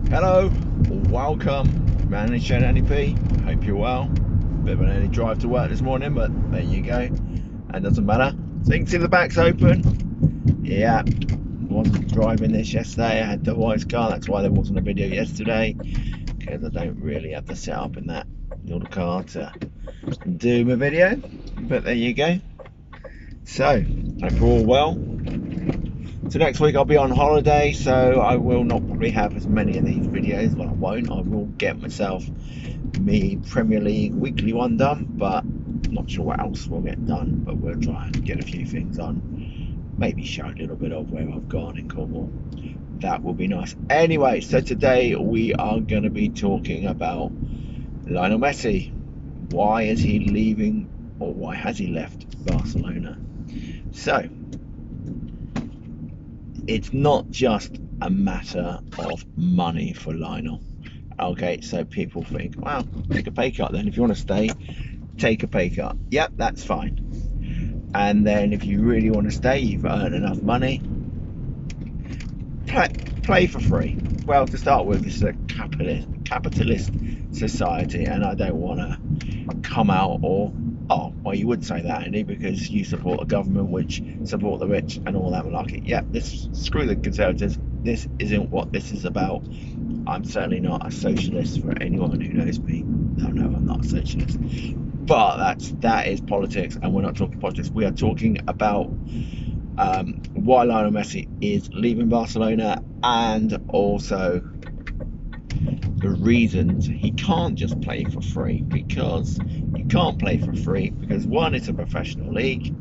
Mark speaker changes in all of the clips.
Speaker 1: Hello, welcome, managed NEP. Hope you're well. Bit of an early drive to work this morning, but there you go. It doesn't matter. So you can see the back's open. Yeah, wasn't driving this yesterday. I had the wife's car. That's why there wasn't a video yesterday, because I don't really have the setup in that little car to do my video. But there you go. So, hope you're all well. So next week I'll be on holiday, so I will not probably have as many of these videos. Well, I won't. I will get myself me Premier League weekly one done, but I'm not sure what else will get done. But we'll try and get a few things on. Maybe show a little bit of where I've gone in Cornwall. That will be nice. Anyway, so today we are going to be talking about Lionel Messi. Why is he leaving, or why has he left Barcelona? So, it's not just a matter of money for Lionel. Okay, so people think, well, take a pay cut then. If you want to stay, take a pay cut. Yep, that's fine. And then if you really want to stay, you've earned enough money, play for free. Well, to start with, this is a capitalist society, and I don't want to come out or, oh, well, you would say that, Andy, because you support a government which support the rich and all that malarkey. Yeah, screw the Conservatives. This isn't what this is about. I'm certainly not a socialist. For anyone who knows me, they'll know I'm not a socialist. But that is politics, and we're not talking politics. We are talking about why Lionel Messi is leaving Barcelona, and also the reasons he can't just play for free, because you can't play for free because, one, it's a professional league,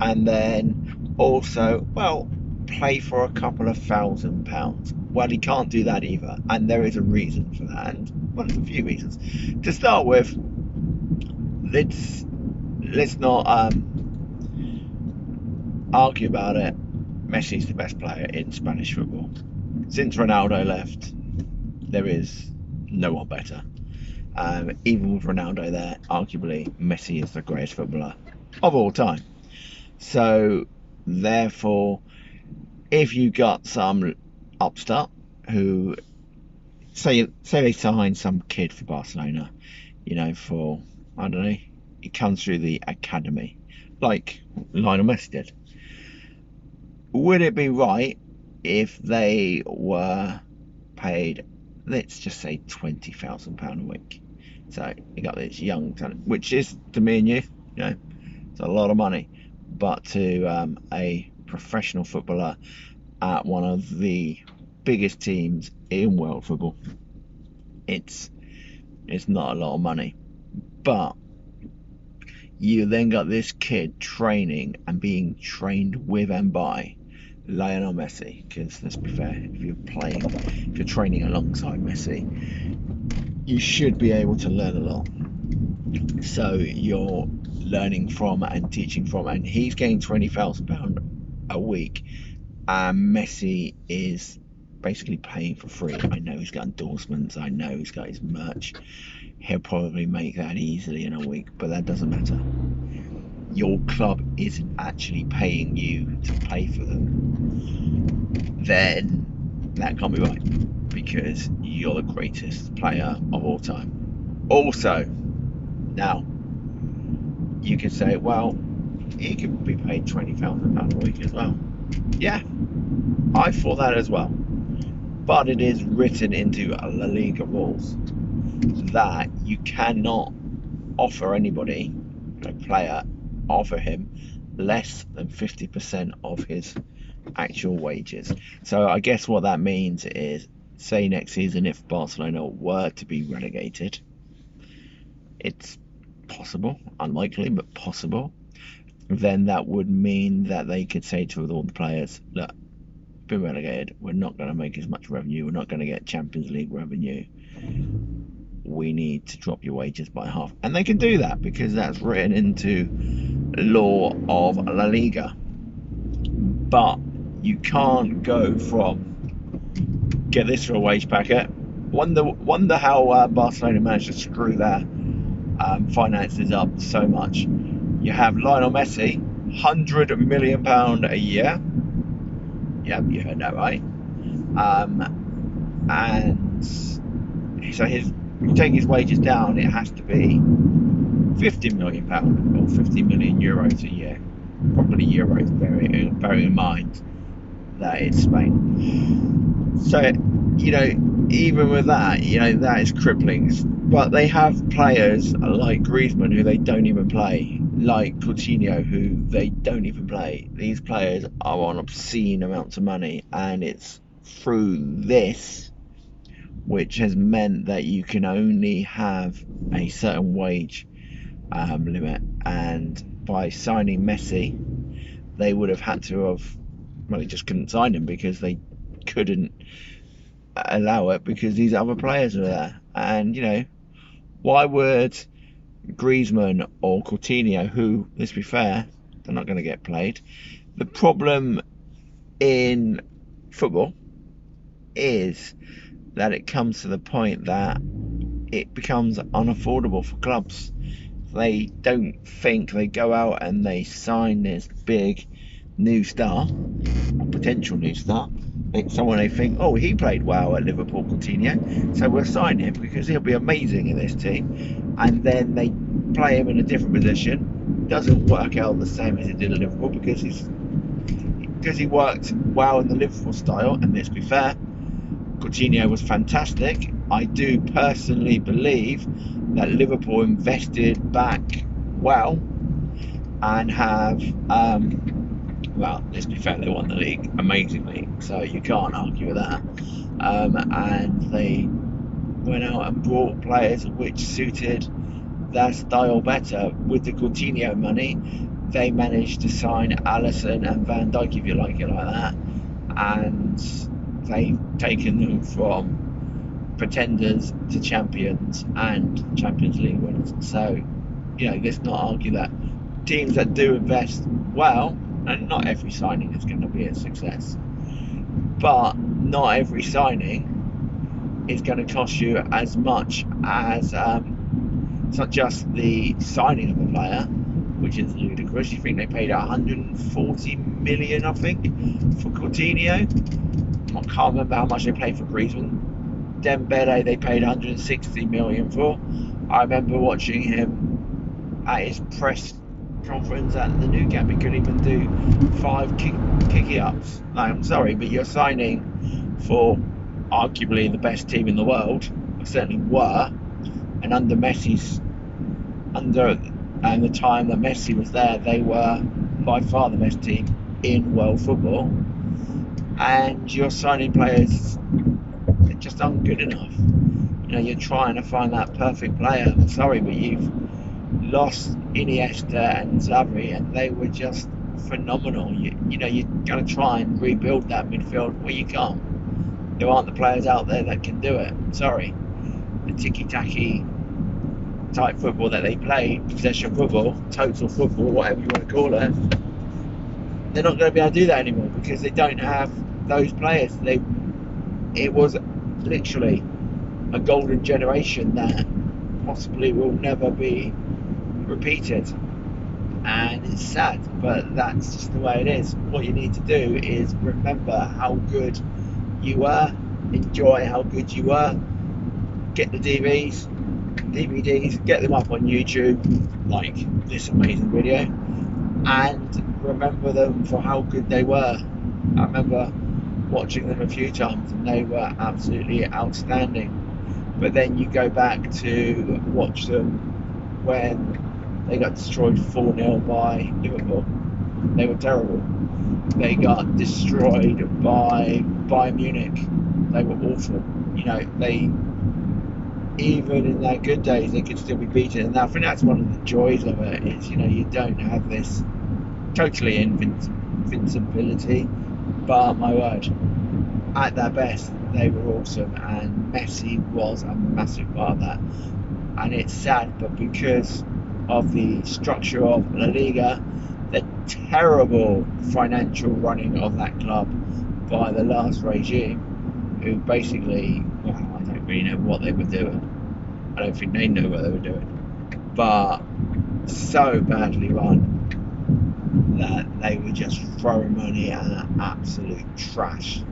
Speaker 1: and then also, well, play for a couple of £1,000. Well, he can't do that either, and there is a reason for that, and well, there's a few reasons. To start with, let's not argue about it. Messi's the best player in Spanish football. Since Ronaldo left, there is no one better. Even with Ronaldo there, arguably Messi is the greatest footballer of all time. So therefore, if you got some upstart who say they sign some kid for Barcelona, for, I don't know, he comes through the academy like Lionel Messi did, would it be right if they were paid, let's just say, £20,000 a week? So you got this young talent, which is, to me and you, it's a lot of money, but to a professional footballer at one of the biggest teams in world football, it's not a lot of money. But you then got this kid training and being trained with and by Lionel Messi, because let's be fair, if you're training alongside Messi, you should be able to learn a lot. So you're learning from and teaching from, and he's getting £20,000 a week, and Messi is basically paying for free. I know he's got endorsements, I know he's got his merch. He'll probably make that easily in a week, but that doesn't matter. Your club isn't actually paying you to play for them, then that can't be right, because you're the greatest player of all time. Also, now, you could say, well, he could be paid £20,000 a week as well. Yeah, I thought that as well. But it is written into La Liga rules that you cannot offer anybody, a player, offer him less than 50% of his actual wages. So I guess what that means is, say next season, if Barcelona were to be relegated, it's possible, unlikely, but possible, then that would mean that they could say to all the players, look, been relegated, we're not going to make as much revenue, we're not going to get Champions League revenue, we need to drop your wages by half. And they can do that because that's written into law of La Liga. But you can't go from, get this for a wage packet. Wonder how Barcelona managed to screw their finances up so much. You have Lionel Messi, £100 million a year. Yep, you heard that right. And so you take his wages down, it has to be £50 million or 50 million euros a year, probably euros, bearing in mind that it's Spain. So, even with that, that is crippling. But they have players like Griezmann who they don't even play, like Coutinho who they don't even play. These players are on obscene amounts of money, and it's through this which has meant that you can only have a certain wage limit. And by signing Messi, they would have had to have, well, they just couldn't sign him because they couldn't allow it because these other players are there. And why would Griezmann or Coutinho, who, let's be fair, they're not going to get played. The problem in football is that it comes to the point that it becomes unaffordable for clubs. They don't think, they go out and they sign this big new star, a potential new star. Someone they think, oh, he played well at Liverpool, Coutinho, so we'll sign him because he'll be amazing in this team. And then they play him in a different position. Doesn't work out the same as he did at Liverpool because he worked well in the Liverpool style. And let's be fair, Coutinho was fantastic. I do personally believe that Liverpool invested back well and have, well, let's be fair, they won the league amazingly, so you can't argue with that. And they went out and brought players which suited their style better. With the Coutinho money, they managed to sign Alisson and Van Dijk, if you like it like that, and they've taken them from pretenders to champions and Champions League winners. So, let's not argue that. Teams that do invest well, and not every signing is going to be a success, but not every signing is going to cost you as much as it's not just the signing of the player, which is ludicrous. You think they paid 140 million, I think, for Coutinho. I can't remember how much they paid for Griezmann. Dembele they paid 160 million for. I remember watching him at his press conference at the Nou Camp. He couldn't even do 5 kick ups. I'm sorry, but you're signing for arguably the best team in the world. Certainly were, and under the time that Messi was there, they were by far the best team in world football. And you're signing players that just aren't good enough. You're trying to find that perfect player. I'm sorry, but you've lost Iniesta and Xavi, and they were just phenomenal. You're going to try and rebuild that midfield. Well, you can't. There aren't the players out there that can do it. Sorry. The ticky-tacky type football that they play, possession football, total football, whatever you want to call it, they're not going to be able to do that anymore because they don't have those players. It was literally a golden generation that possibly will never be repeated, and it's sad, but that's just the way it is. What you need to do is remember how good you were, enjoy how good you were, get the DVDs, get them up on YouTube, like this amazing video, and remember them for how good they were. I remember watching them a few times and they were absolutely outstanding. But then you go back to watch them when they got destroyed 4-0 by Liverpool. They were terrible. They got destroyed by Bayern Munich. They were awful. Even in their good days, they could still be beaten. And I think that's one of the joys of it, is, you don't have this totally invincibility, but my word, at their best, they were awesome, and Messi was a massive part of that. And it's sad, but because of the structure of La Liga, the terrible financial running of that club by the last regime, who basically, well, I don't really know what they were doing. I don't think they know what they were doing, but so badly run that they were just throwing money at absolute trash.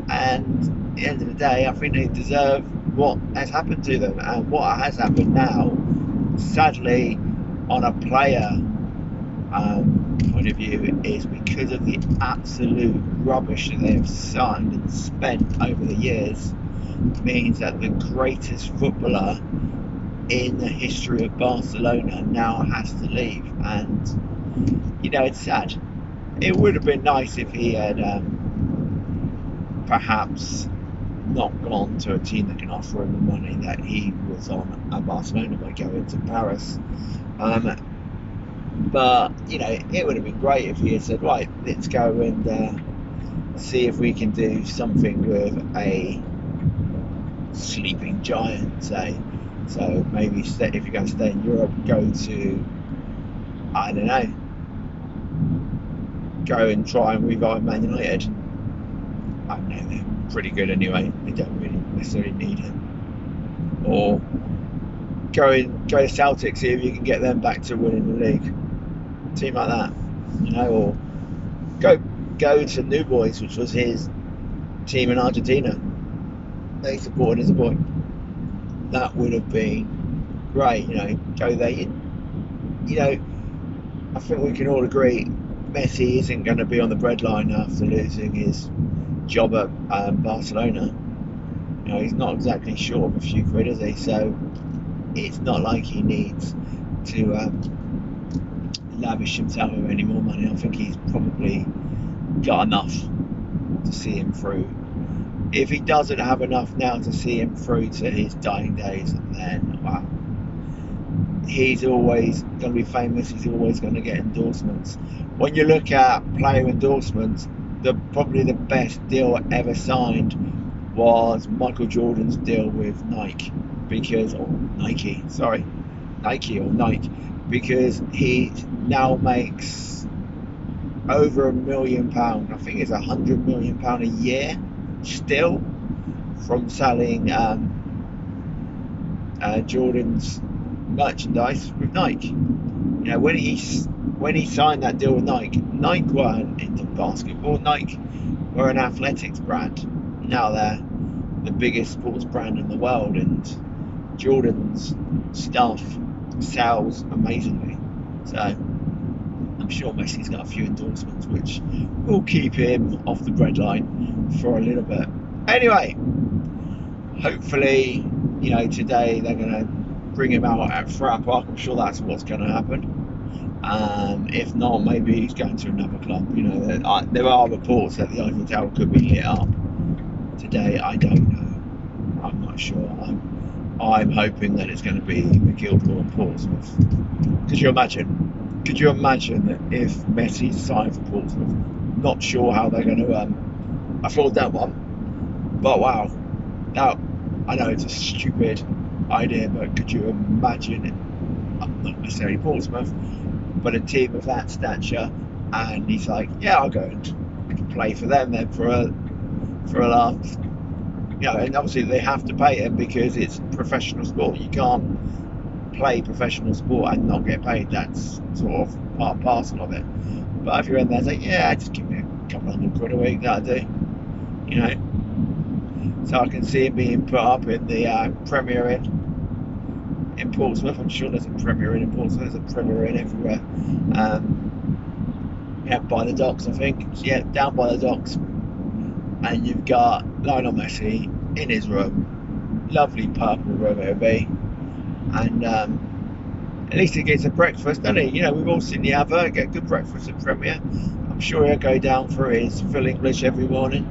Speaker 1: And the end of the day, I think they deserve what has happened to them. And what has happened now, sadly, on a player point of view, is because of the absolute rubbish that they have signed and spent over the years, means that the greatest footballer in the history of Barcelona now has to leave. And you know, it's sad. It would have been nice if he had perhaps not gone to a team that can offer him the money that he was on at Barcelona by going to Paris. But you know, it would have been great if he had said, right, let's go and see if we can do something with a sleeping giant, say. So maybe if you're going to stay in Europe, go to, I don't know, go and try and revive Man United. I don't know, they're pretty good anyway. They don't really necessarily need him. Or go to Celtic, see if you can get them back to winning the league. A team like that, you know. Or go to New Boys, which was his team in Argentina. They supported as a boy. That would have been great, you know. Go there. You know, I think we can all agree Messi isn't going to be on the breadline after losing his job at Barcelona. You know, he's not exactly short of a few quid, is he? So it's not like he needs to lavish himself with any more money. I think he's probably got enough to see him through. If he doesn't have enough now to see him through to his dying days, then wow, he's always going to be famous. He's always going to get endorsements. When you look at player endorsements, probably the best deal ever signed was Michael Jordan's deal with Nike, because Nike, because he now makes over £1 million. I think it's £100 million a year still from selling Jordan's merchandise with Nike. You know, when he signed that deal with Nike weren't into basketball. Nike were an athletics brand. Now they're the biggest sports brand in the world, and Jordan's stuff sells amazingly. So I'm sure Messi's got a few endorsements which will keep him off the breadline for a little bit. Anyway, hopefully, you know, today they're going to bring him out at Throughout Park. I'm sure that's what's going to happen. If not, maybe he's going to another club. You know, there are reports that the Eiffel Tower could be lit up today. I don't know. I'm not sure. I'm hoping that it's going to be the Guildhall in Portsmouth. Could you imagine that if Messi signed for Portsmouth? Not sure how they're going to afford that one. But wow, now I know it's a stupid idea, but could you imagine it? Not necessarily Portsmouth, but a team of that stature, and he's like, yeah, I'll go and play for them then for a laugh. You know, and obviously they have to pay him because it's professional sport. You can't play professional sport and not get paid. That's sort of part and parcel of it. But if you're in there, it's like, yeah, just give me a couple £100 a week, that'll do. You know, so I can see him being put up in the Premier Inn in Portsmouth. I'm sure there's a Premier Inn in Portsmouth. There's a Premier Inn everywhere. Yeah, by the docks, I think. Yeah, down by the docks. And you've got Lionel Messi in his room, lovely purple room it'll be, and at least he gets a breakfast, doesn't he? You know, we've all seen the advert, get good breakfast at Premier. I'm sure he'll go down for his full English every morning,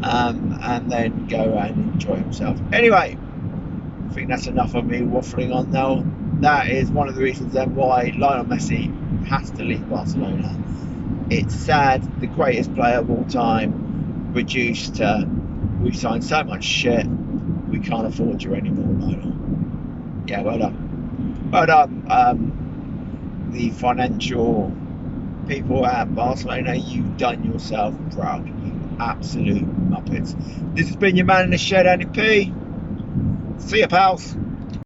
Speaker 1: and then go and enjoy himself. Anyway, I think that's enough of me waffling on now. That is one of the reasons then why Lionel Messi has to leave Barcelona. It's sad, the greatest player of all time reduced to, we've signed so much shit, we can't afford you anymore, Lionel. Yeah, well done. Well done, the financial people at Barcelona. You've done yourself proud, you absolute muppets. This has been your man in the shed, Andy P. See ya, pals.